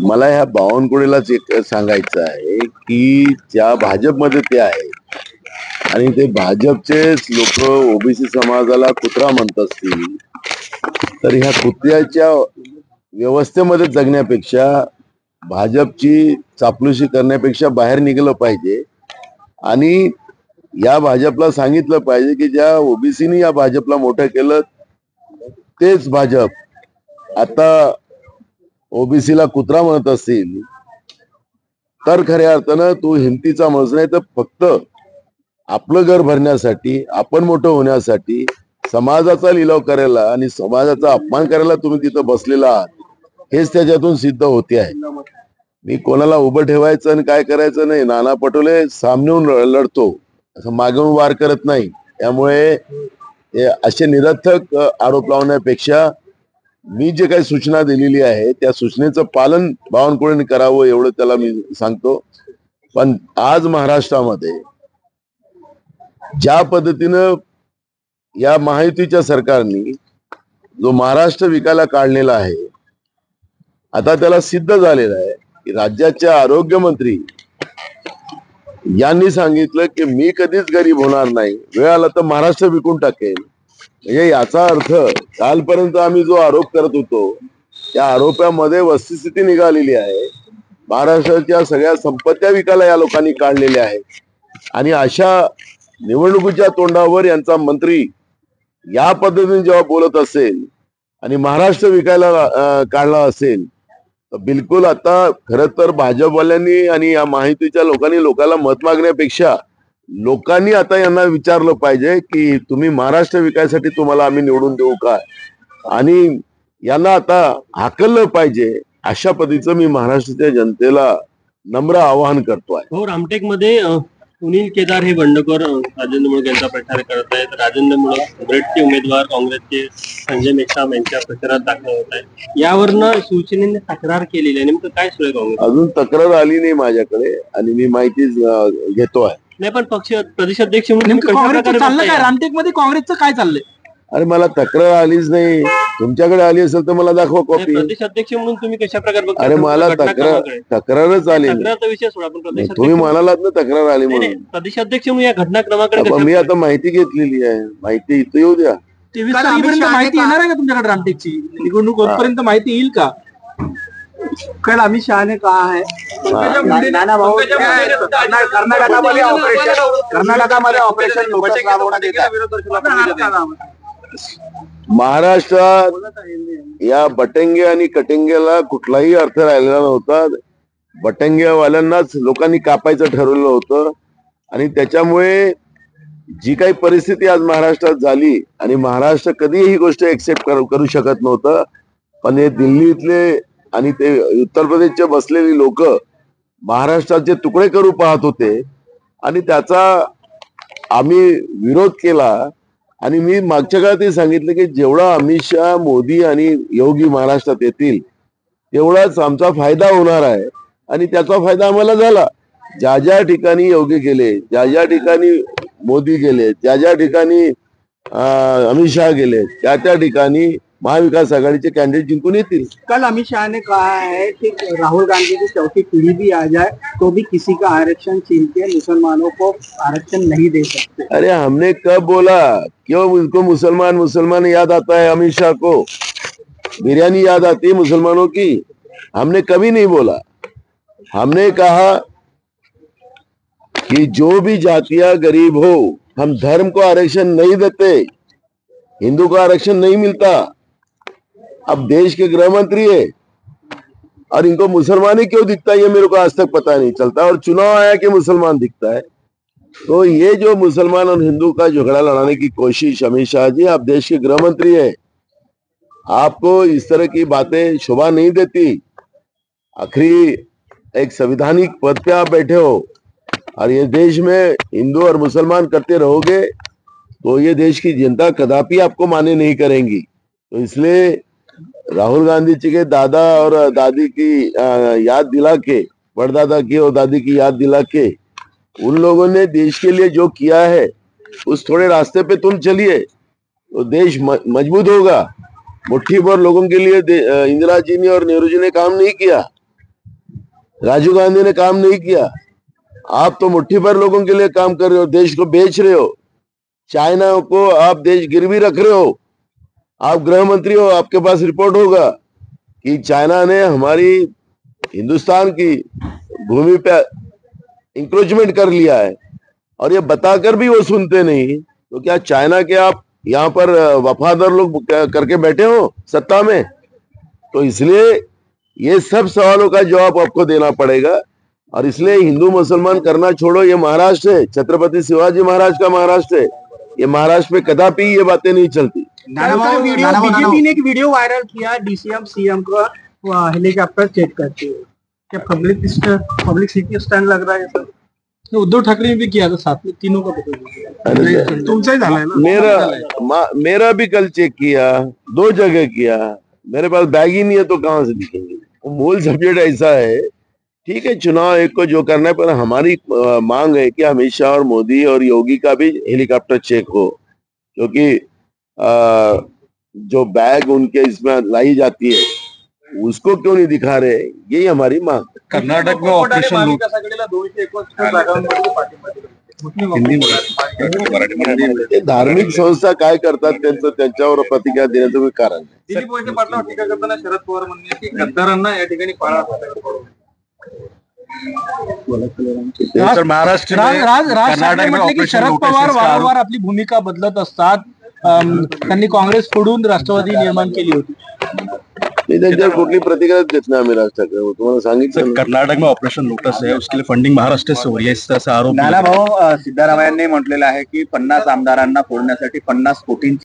मला ह्या बावनकुळेलाच एक सांगायचं आहे की ज्या भाजपमध्ये ते आहे आणि ते भाजपचेच लोक ओबीसी समाजाला कुत्रा म्हणत असतील तर ह्या कुत्र्याच्या व्यवस्थेमध्ये जगण्यापेक्षा भाजपची चापलुसी करण्यापेक्षा बाहेर निघालं पाहिजे आणि या भाजपला सांगितलं पाहिजे की ज्या ओबीसीनी या भाजपला मोठं केलं तेच भाजप आता ओबीसीला कुत्रा म्हणत असतील तर खऱ्या अर्थानं तो हिमतीचा माणूस नाही तर फक्त आपलं घर भरण्यासाठी आपण मोठं होण्यासाठी समाजाचा लिलाव करायला आणि समाजाचा अपमान करायला तुम्ही तिथं बसलेला आहात हेच त्याच्यातून सिद्ध होते आहे. मी कोणाला उभं ठेवायचं आणि काय करायचं नाही. नाना पटोले सामनेहून लढतो, असं मागून वार करत नाही. त्यामुळे असे निरर्थक आरोप लावण्यापेक्षा मी जे काही सूचना दिलेली आहे त्या सूचनेचं पालन बावनकुळेंनी करावं एवढं त्याला मी सांगतो. पण आज महाराष्ट्रामध्ये ज्या पद्धतीनं या महायुतीच्या सरकारने जो महाराष्ट्र विकायला काढलेला आहे आता त्याला सिद्ध झालेलं आहे की राज्याच्या आरोग्य मंत्री यांनी सांगितलं की मी कधीच गरीब होणार नाही, वेळ आला तर महाराष्ट्र विकून टाकेल. म्हणजे याचा अर्थ कालपर्यंत आम्ही जो आरोप करत होतो त्या आरोपामध्ये वस्तुस्थिती निघालेली आहे. महाराष्ट्राच्या सगळ्या संपत्त्या विकायला या लोकांनी काढलेल्या आहेत आणि अशा निवडणुकीच्या तोंडावर यांचा मंत्री या पद्धतीने जेव्हा बोलत असेल आणि महाराष्ट्र विकायला काढला असेल तर बिलकुल आता खरं तर भाजपवाल्यांनी आणि या माहितीच्या लोकांनी लोकांना मत मागण्यापेक्षा लोकांनी आता यांना विचारलं पाहिजे की तुम्ही महाराष्ट्र विकायसाठी तुम्हाला आम्ही निवडून देऊ का आणि यांना आता हाकललं पाहिजे. अशा पद्धतीचं मी महाराष्ट्राच्या जनतेला नम्र आवाहन करतोय. हो, रामटेक मध्ये सुनील केदार हे बंडखोर राजेंद्र मुळक यांचा प्रचार करत आहेत. राजेंद्र मुळक ब्रेडचे उमेदवार काँग्रेसचे संजय मेश्राम यांच्या प्रचारात दाखल होत आहे. यावरनं शिवसेनेने तक्रार केलेली आहे. नेमकं काय सुरू आहे काँग्रेस? अजून तक्रार आली नाही माझ्याकडे आणि मी माहिती घेतोय. नाही पण पक्ष प्रदेशाध्यक्ष म्हणून रामटेक मध्ये काँग्रेसचं काय चाललंय? अरे मला तक्रार आलीच नाही. तुमच्याकडे आली असेल तर मला दाखवा कॉपी. प्रदेशाध्यक्ष म्हणून तुम्ही कशा प्रकारे बघता? अरे मला तक्रारच आली नाही. विषय सोडा, पण तुम्ही म्हणालात ना तक्रार आली म्हणून. प्रदेशाध्यक्ष म्हणून या घटनाक्रमाकडे मी आता माहिती घेतलेली आहे. माहिती इथं येऊ द्या. 23 तारखेपर्यंत माहिती येणार आहे का तुमच्याकडे रामटेकची? निवडणूक होईपर्यंत माहिती येईल का? कल अमित शाह ने कहा है कर्नाटकामध्ये ऑपरेशन लोटस राबवण्यात येत आहे. महाराष्ट्रात या बटंगे आणि कटिंगेला कुठलाही अर्थ राहिलेला नव्हता. बटंगेवाल्यांनाच लोकांनी कापायचं ठरवलं होतं आणि त्याच्यामुळे जी काही परिस्थिती आज महाराष्ट्रात झाली आणि महाराष्ट्र कधीही ही गोष्ट एक्सेप्ट करू शकत नव्हतं. पण हे दिल्लीतले आणि ते उत्तर प्रदेशचे बसलेली लोक महाराष्ट्राचे तुकडे करू पाहत होते आणि त्याचा आम्ही विरोध केला. आणि मी मागच्या काळात सांगितलं की जेवढा अमित शहा, मोदी आणि योगी महाराष्ट्रात येतील तेवढाच आमचा फायदा होणार आहे आणि त्याचा फायदा आम्हाला झाला. ज्या ज्या ठिकाणी योगी गेले, ज्या ज्या ठिकाणी मोदी गेले, ज्या ज्या ठिकाणी अमित शहा गेले त्या त्या ठिकाणी महाविकास आघाड़ी के कैंडिडेट जिनको येतील. कल अमित शाह ने कहा है कि राहुल गांधी की चौथी पीढ़ी भी आ जाए तो भी किसी का आरक्षण छीन के मुसलमानों को आरक्षण नहीं दे सकते. अरे हमने कब बोला? क्यों उनको मुसलमान याद आता है? अमित शाह को बिरयानी याद आती है मुसलमानों की? हमने कभी नहीं बोला. हमने कहा कि जो भी जातियां गरीब हो, हम धर्म को आरक्षण नहीं देते, हिंदू को आरक्षण नहीं मिलता. अब देश के गृह मंत्री है और इनको मुसलमान ही क्यों दिखता है ये मेरे को आज तक पता नहीं चलता. और चुनाव आया कि मुसलमान दिखता है. तो ये जो मुसलमान और हिंदू का झगड़ा लड़ाने की कोशिश, अमित शाह जी आप देश के गृह मंत्री है, आपको इस तरह की बातें शोभा नहीं देती. आखिरी एक संवैधानिक पद पे आप बैठे हो और ये देश में हिंदू और मुसलमान करते रहोगे तो ये देश की जनता कदापि आपको माने नहीं करेंगी. तो इसलिए राहुल गांधी जी के दादा और दादी की याद दिला के, परदादा की और दादी की याद दिला के उन लोगों ने देश के लिए जो किया है उस थोड़े रास्ते पे तुम चलिए तो देश मजबूत होगा. मुट्ठी भर लोगों के लिए इंदिरा जी ने और नेहरू जी ने काम नहीं किया. राजीव गांधी ने काम नहीं किया। आप तो मुट्ठी भर लोगों के लिए काम कर रहे हो, देश को बेच रहे हो, चाइना को आप देश गिरवी रख रहे हो। आप गृह मंत्री हो, आपके पास रिपोर्ट होगा कि चाइना ने हमारी हिंदुस्तान की भूमि पे इंक्रोचमेंट कर लिया है, और ये बताकर भी वो सुनते नहीं। तो क्या चाइना के आप यहाँ पर वफादार लोग करके बैठे हो सत्ता में? तो इसलिए ये सब सवालों का जवाब आपको देना पड़ेगा। और इसलिए हिंदू मुसलमान करना छोड़ो, ये महाराष्ट्र है, छत्रपति शिवाजी महाराज का महाराष्ट्र है। ये महाराष्ट्र में कदापि ये बातें नहीं चलती। बीजेपी ने एक वीडियो वायरल किया डीसीएम सीएम का हेलीकॉप्टर चेक करते हुए। क्या पब्लिक सिटी स्टैंड लग रहा है सर? उद्धव ठाकरे ने भी किया था, साथ में तीनों का तुमचा ही झाला है ना? मेरा भी कल चेक किया, 2 जगह किया। मेरे पास बैग ही नहीं है तो कहां से दिखेंगे। मूल सब्जेक्ट ऐसा है, ठीक है, चुनाव एक को जो करना है, पर हमारी मांग है कि अमित शाह और मोदी और योगी का भी हेलीकॉप्टर चेक हो, क्योंकि जो बैग उनके इसमें लाई जाती है उसको क्यों नहीं दिखा रहे, यही हमारी मांग। कर्नाटक में ऑपरेशन लूट ते धार्मिक संस्था काय करतात त्यांचं त्यांच्यावर प्रतिक्रिया देण्याचं काही कारण नाही. दिलीप वळसे पाटलावर टीका करताना शरद पवार म्हणले की गद्दारांना या ठिकाणी पाळा तर महाराष्ट्र कर्नाटक म्हटले की शरद पवार वारंवार आपली भूमिका बदलत असतात. त्यांनी काँग्रेस फोडून राष्ट्रवादी निर्माण केली होती. त्यांच्यावर कुठली प्रतिक्रिया देत नाही आम्ही राज ठाकरे, तुम्हाला सांगितलं ना. कर्नाटक में ऑपरेशन लोटस है, उसके लिए फंडिंग महाराष्ट्र से हो रही है, इस तरह से आरोप नाना भाऊ सिद्धरामय्यांनी म्हटलेलं आहे की 50 आमदारांना फोडण्यासाठी 50 कोटी